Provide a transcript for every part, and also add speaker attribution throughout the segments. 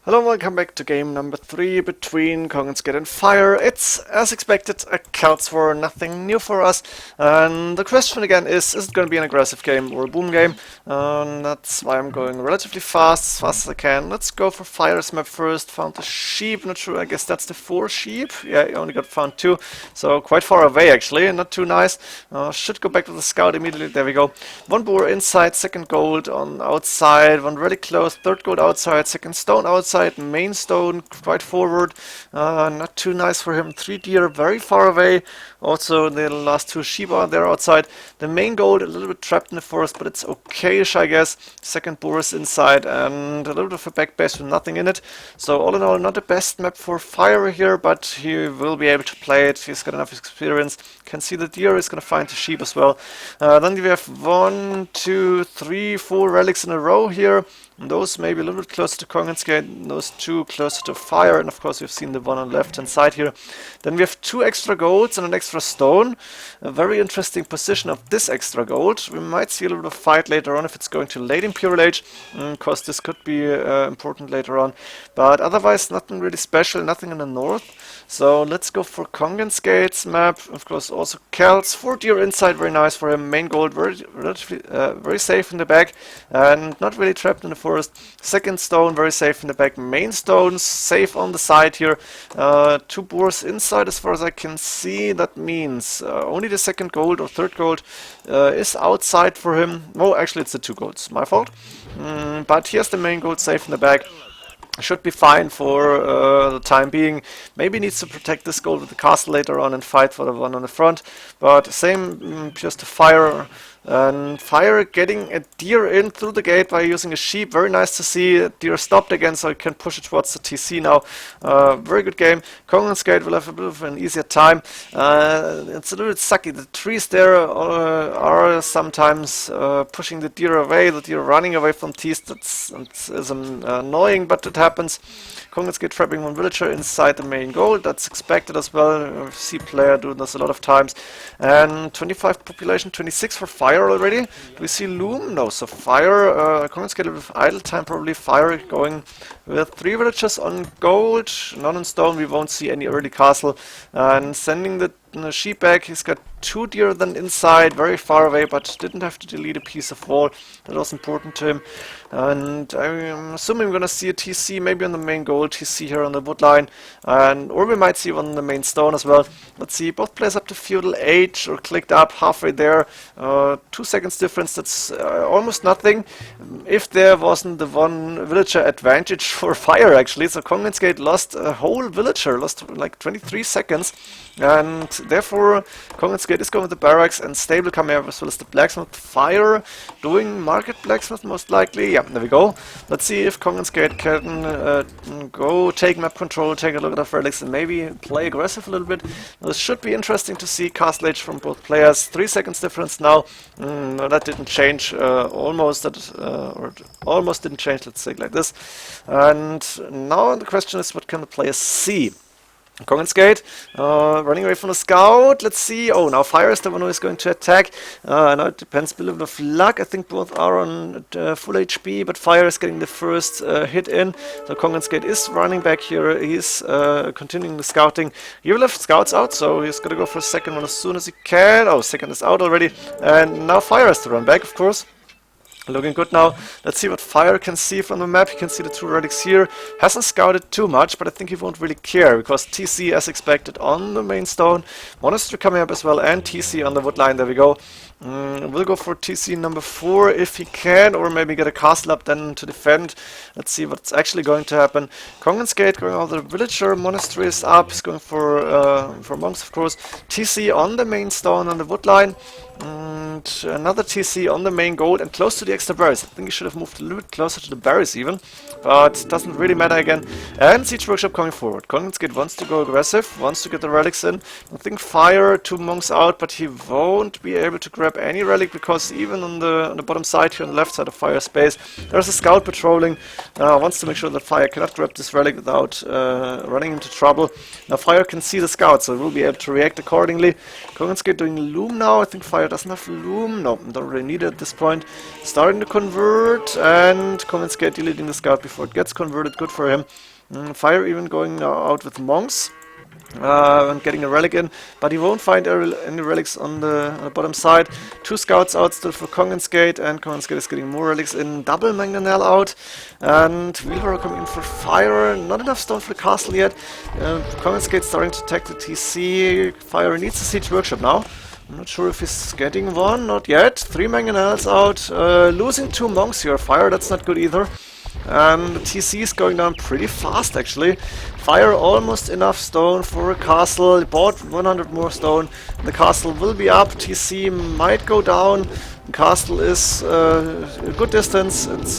Speaker 1: Hello and welcome back to game number 3 between Kongensgade and Fire. It's, as expected, a Celts war, nothing new for us. And the question again is it going to be an aggressive game or a boom game? That's why I'm going relatively fast, as fast as I can. Let's go for Fire's map first. Found the sheep, not sure, I guess that's the 4 sheep. Yeah, you only got found 2, so quite far away actually, not too nice. Should go back to the scout immediately, there we go. 1 boar inside, 2nd gold on outside, 1 really close, 3rd gold outside, 2nd stone outside. Main stone quite forward, not too nice for him. 3 deer very far away. Also the last 2 sheep are there outside. The main gold a little bit trapped in the forest, but it's okayish, I guess. 2nd boar is inside and a little bit of a back base with nothing in it. So all in all, not the best map for Fire here, but he will be able to play it. He's got enough experience. Can see the deer, is going to find the sheep as well. Then we have 1, 2, 3, 4 relics in a row here. And those maybe a little bit closer to Kongensgade, those 2 closer to Fire, and of course we've seen the one on the left hand side here. Then we have 2 extra golds and an extra stone. A very interesting position of this extra gold. We might see a little bit of fight later on if it's going to late Imperial Age, because this could be important later on. But otherwise nothing really special, nothing in the north. So let's go for Kongensgade's map. Of course also Celts, 4 deer inside, very nice for him. Main gold relatively very safe in the back and not really trapped in the forest. 2nd stone very safe in the back. Main stones safe on the side here. 2 boars inside as far as I can see. That means only the 2nd gold or 3rd gold is outside for him. Oh, actually it's the 2 golds, my fault. But here's the main gold safe in the back. Should be fine for the time being. Maybe needs to protect this gold with the castle later on and fight for the one on the front. But same just to Fire. And Fire getting a deer in through the gate by using a sheep. Very nice to see. Deer stopped again, so he can push it towards the TC now. Very good game. Kongensgade will have a bit of an easier time. It's a little bit sucky. The trees there are sometimes pushing the deer away. The deer running away from T's. That's annoying, but it happens. Kongensgade trapping 1 villager inside the main goal. That's expected as well. See player doing this a lot of times. And 25 population, 26 for Fire already. Do we see Loom? No. So Fire, Kongensgade with idle time probably. Fire going with 3 villagers on gold, none on stone. We won't see any early castle. And sending the sheep back. He's got 2 deer then inside, very far away, but didn't have to delete a piece of wall. That was important to him. And I'm assuming we're going to see a TC, maybe on the main gold TC here on the wood line. Or we might see one on the main stone as well. Let's see, both players up to feudal age or clicked up halfway there. 2 seconds difference, that's almost nothing. If there wasn't the 1 villager advantage for Fire actually. So Kongensgade lost a whole villager, lost like 23 seconds. And therefore Kongensgade is going with the barracks and stable coming up as well as the blacksmith. Fire doing market blacksmith most likely. Yeah, there we go. Let's see if Kongensgade can go take map control, take a look at the relics and maybe play aggressive a little bit. This should be interesting to see castle age from both players. 3 seconds difference now. No, that didn't change. Almost didn't change, let's say it like this. And now the question is, what can the players see? Kongensgade running away from the scout. Let's see. Oh, now Fire is the one who is going to attack. Now it depends a little bit of luck. I think both are on full HP, but Fire is getting the first hit in. So Kongensgade is running back here. He's continuing the scouting. He will have scouts out, so he's going to go for a 2nd one as soon as he can. Oh, 2nd is out already. And now Fire has to run back, of course. Looking good now. Let's see what Fire can see from the map. He can see the 2 relics here. Hasn't scouted too much, but I think he won't really care because TC as expected on the main stone. Monastery coming up as well and TC on the wood line. There we go. We'll go for TC number 4 if he can, or maybe get a castle up then to defend. Let's see what's actually going to happen. Kongensgade going all the villager. Monastery is up. He's going for monks, of course. TC on the main stone on the wood line. And another TC on the main gold and close to the extra berries. I think he should have moved a little bit closer to the berries even, but doesn't really matter again. And Siege Workshop coming forward. Kongensgade wants to go aggressive, wants to get the relics in. I think Fire, 2 monks out, but he won't be able to grab any relic because even on the bottom side here on the left side of Fire space, there's a scout patrolling. Wants to make sure that Fire cannot grab this relic without running into trouble. Now Fire can see the scout, so he will be able to react accordingly. Kongensgade doing Loom now. I think Fire doesn't have Loom. No, don't really need it at this point. Starting to convert, and Kongensgade deleting the scout before it gets converted. Good for him. Fire even going out with monks. And getting a relic in, but he won't find any relics on the bottom side. 2 scouts out still for Kongensgade, and Kongensgade is getting more relics in. Double mangonel out, and Wheelbarrow coming in for fire. Not enough stone for the castle yet. Kongensgade starting to attack the TC. Fire needs a siege workshop now. I'm not sure if he's getting one, not yet. 3 mangonels out, losing 2 monks here. Fire, that's not good either. And the TC is going down pretty fast actually. Fire almost enough stone for a castle. He bought 100 more stone. The castle will be up. TC might go down. The castle is a good distance. It's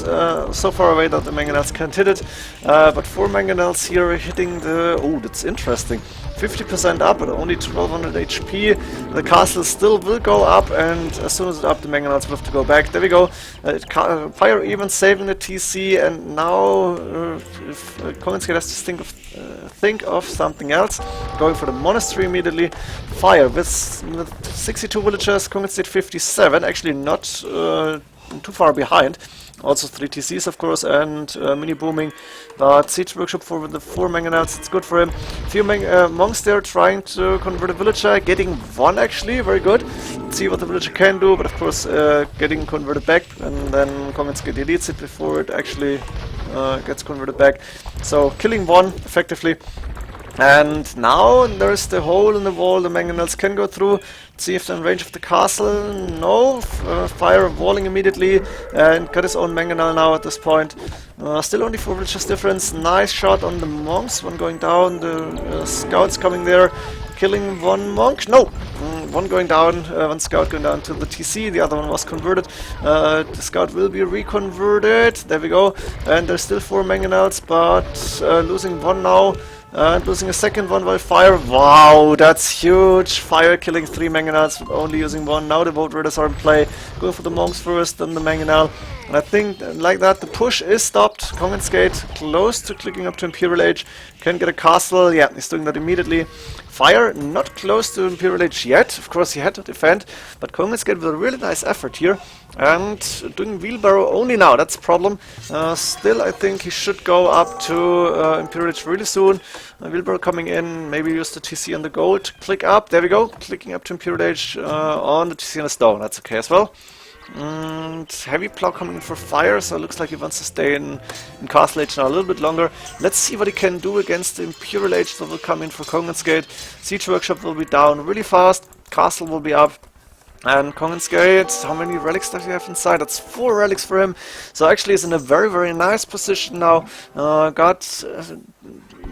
Speaker 1: so far away that the mangonels can't hit it. But 4 mangonels here hitting the... Oh, that's interesting. 50% up, but only 1200 HP. The castle still will go up, and as soon as it's up, the mangonels will have to go back. There we go. Fire even saving the TC, and now Kongensgade has to think of something else. Going for the monastery immediately. Fire with 62 villagers, Kongensgade 57. Actually, not too far behind. Also 3 TCs of course, and mini booming, but siege workshop for the 4 mangonels, it's good for him. Few monks there trying to convert a villager, getting 1 actually, very good. Let's see what the villager can do, but of course getting converted back, and then Kongensgade deletes it before it actually gets converted back. So killing 1 effectively. And now there's the hole in the wall the mangonels can go through. Let's see if they're in range of the castle. No. Fire walling immediately and got his own mangonel now at this point. Still only 4 villagers difference. Nice shot on the monks. 1 going down. The scouts coming there. Killing 1 monk. No! 1 going down. 1 scout going down to the TC. The other one was converted. The scout will be reconverted. There we go. And there's still 4 mangonels, but losing 1 now. And losing a second one while fire. Wow, that's huge. Fire killing 3 mangonels, only using 1. Now the vote raiders are in play. Going for the monks first, then the mangonel. And I think like that the push is stopped. Kongensgade close to clicking up to Imperial Age. Can get a castle. Yeah, he's doing that immediately. Fire not close to Imperial Age yet. Of course he had to defend, but Kongensgade with a really nice effort here. And doing wheelbarrow only now, that's a problem. Still I think he should go up to Imperial Age really soon. Wheelbarrow coming in, maybe use the TC on the gold to click up. There we go, clicking up to Imperial Age on the TC on the stone, that's okay as well. And Heavy Plow coming in for fire, so it looks like he wants to stay in Castle Age now a little bit longer. Let's see what he can do against the Imperial Age that will come in for Kongensgade. Siege Workshop will be down really fast, Castle will be up. And Kongensgade, how many relics does he have inside? That's 4 relics for him. So actually he's in a very, very nice position now. Got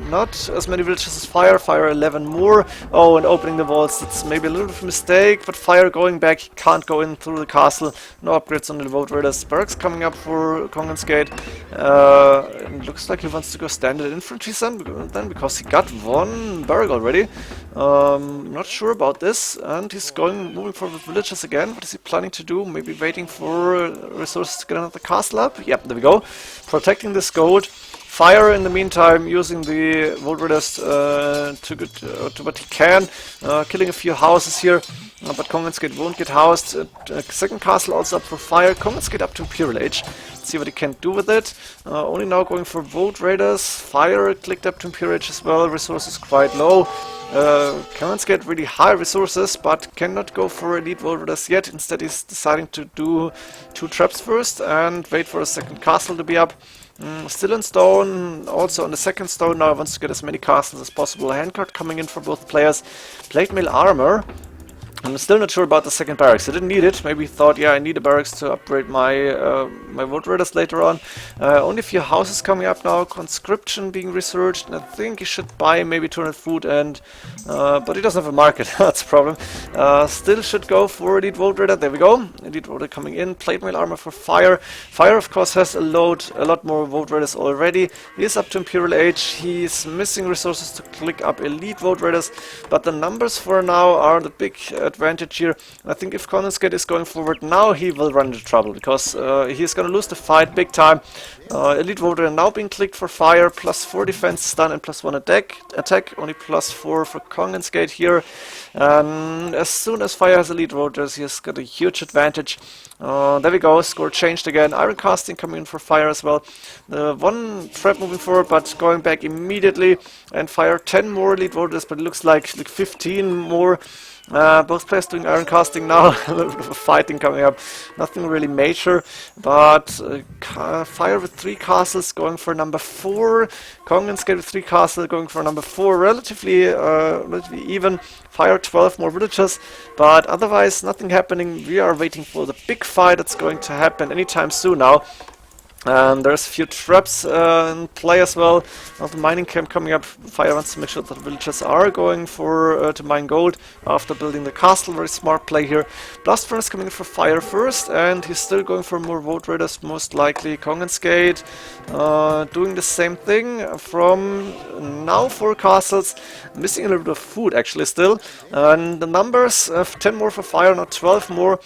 Speaker 1: not as many villages as Fire. Fire 11 more. Oh, and opening the walls, that's maybe a little bit of a mistake. But Fire going back, he can't go in through the castle. No upgrades on the vote raiders. Barracks coming up for Kongensgade. Looks like he wants to go standard infantry then, because he got 1 barrack already. Not sure about this. And he's moving for the villagers again. What is he planning to do? Maybe waiting for resources to get another castle up? Yep, there we go. Protecting this gold. Fire in the meantime, using the vote raiders to what he can. Killing a few houses here. But Kongensgade won't get housed. Second castle also up for Fire. Kongensgade up to Imperial Age. Let's see what he can do with it. Only now going for vote raiders. Fire clicked up to Imperial Age as well. Resources quite low. Kongensgade really high resources, but cannot go for elite vote raiders yet. Instead he's deciding to do 2 traps first and wait for a second castle to be up. Still in stone, also on the second stone now, wants to get as many castles as possible. Handcart coming in for both players. Plate mail armor. I'm still not sure about the second barracks. I didn't need it. Maybe thought, yeah, I need a barracks to upgrade my my vote raiders later on. Only a few houses coming up now. Conscription being researched. And I think he should buy maybe 200 food and... but he doesn't have a market. That's a problem. Still should go for elite vote raider. There we go. Elite vote raider coming in. Plate mail armor for Fire. Fire, of course, has a lot more vote raiders already. He is up to Imperial Age. He's missing resources to click up elite vote raiders. But the numbers for now are the big advantage here. I think if Kongensgade is going forward now, he will run into trouble, because he's going to lose the fight big time. Elite Voter now being clicked for fire, +4 defense stun and +1 attack, only +4 for Kongensgade here. And as soon as fire has elite voters, he's got a huge advantage. There we go, score changed again. Iron casting coming in for fire as well. The one trap moving forward, but going back immediately, and fire 10 more elite voters, but it looks like 15 more. Both players doing iron casting now. A little bit of a fighting coming up. Nothing really major, but fire with 3 castles going for number 4. Kongensgade with 3 castles going for number 4. Relatively even. Fire 12 more villagers, but otherwise nothing happening. We are waiting for the big fight that's going to happen anytime soon now. And there's a few traps in play as well. Now the mining camp coming up. Fire wants to make sure that the villagers are going for to mine gold after building the castle. Very smart play here. Blast Furnace coming in for fire first, and he's still going for more vote raiders, most likely. Kongensgade doing the same thing from now 4 castles. Missing a little bit of food actually still. And the numbers of 10 more for fire, not 12 more.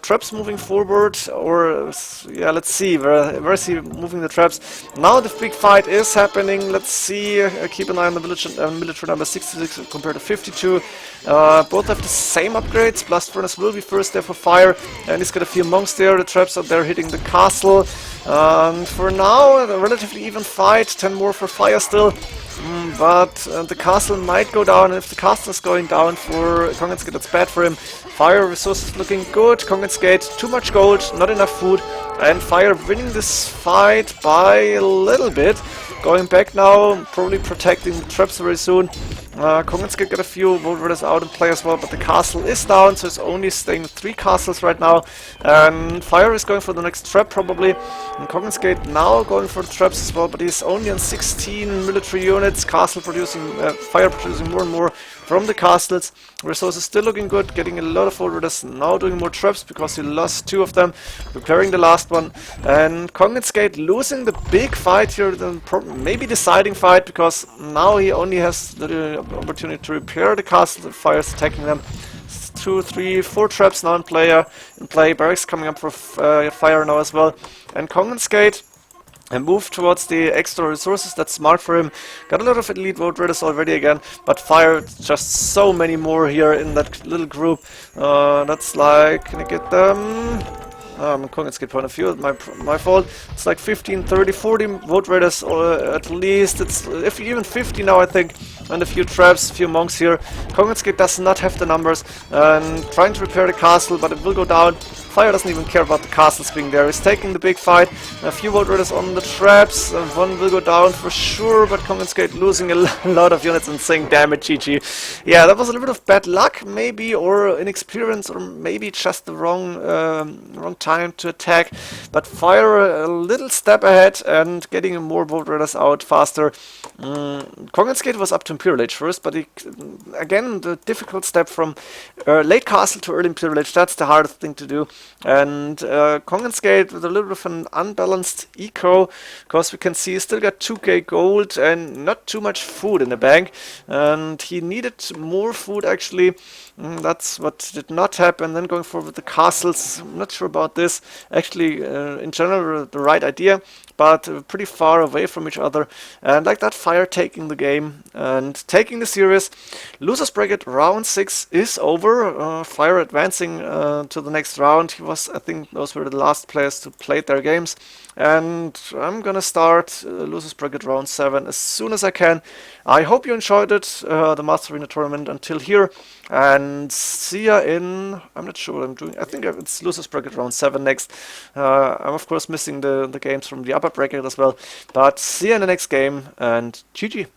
Speaker 1: Traps moving forward, or yeah, let's see, where is he moving the traps? Now the big fight is happening. Let's see, keep an eye on the military number 66 compared to 52. Both have the same upgrades. Blast Furnace will be first there for fire, and he's got a few monks there. The traps are there hitting the castle. For now, a relatively even fight. 10 more for fire still. But the castle might go down, and if the castle is going down for Kongensgade, that's bad for him. Fire resources looking good. Kongensgade, too much gold, not enough food, and fire winning this fight by a little bit. Going back now, probably protecting the traps very soon. Kongensgade got a few vote raiders out in play as well, but the castle is down, so it's only staying with 3 castles right now. And fire is going for the next trap probably. And Kongensgade now going for the traps as well, but he's only on 16 military units. Castle producing, fire producing more and more from the castles. Resources still looking good, getting a lot of vote raiders, now doing more traps because he lost 2 of them, repairing the last one. And Kongensgade losing the big fight here, the maybe deciding fight, because now he only has the opportunity to repair the castle. The fire is attacking them. 2, 3, 4 traps now in play. Barracks coming up for fire now as well. And Kongensgade and move towards the extra resources. That's smart for him. Got a lot of elite vote raiders already again, but fire just so many more here in that little group. That's like, can I get them? Kongensgade point of view, my fault. It's like 15, 30, 40 vote raiders, or at least. It's even 50 now, I think. And a few traps, a few monks here. Kongensgade does not have the numbers, and trying to repair the castle, but it will go down. Fire doesn't even care about the castles being there. He's taking the big fight. A few vote raiders on the traps. One will go down for sure, but Kongensgade losing a lot of units and saying, damn it, GG. Yeah, that was a little bit of bad luck, maybe, or inexperience, or maybe just the wrong time to attack. But fire a little step ahead and getting more vote raiders out faster. Kongensgade was up to Imperial Age first, but again, the difficult step from late castle to early Imperial Age, that's the hardest thing to do. And Kongensgade with a little bit of an unbalanced eco, because we can see he's still got 2k gold and not too much food in the bank, and he needed more food actually. That's what did not happen. Then going forward with the castles, I'm not sure about this. Actually, in general, the right idea, but pretty far away from each other. And like that, fire taking the game and taking the series. Losers bracket round 6 is over. Fire advancing to the next round. He was, I think, those were the last players to play their games. And I'm gonna start Losers bracket round 7 as soon as I can. I hope you enjoyed it, the Master Arena tournament until here. And see ya in, I'm not sure what I'm doing. I think it's Losers bracket round 7 next. I'm of course missing the games from the upper bracket as well. But see ya in the next game, and GG.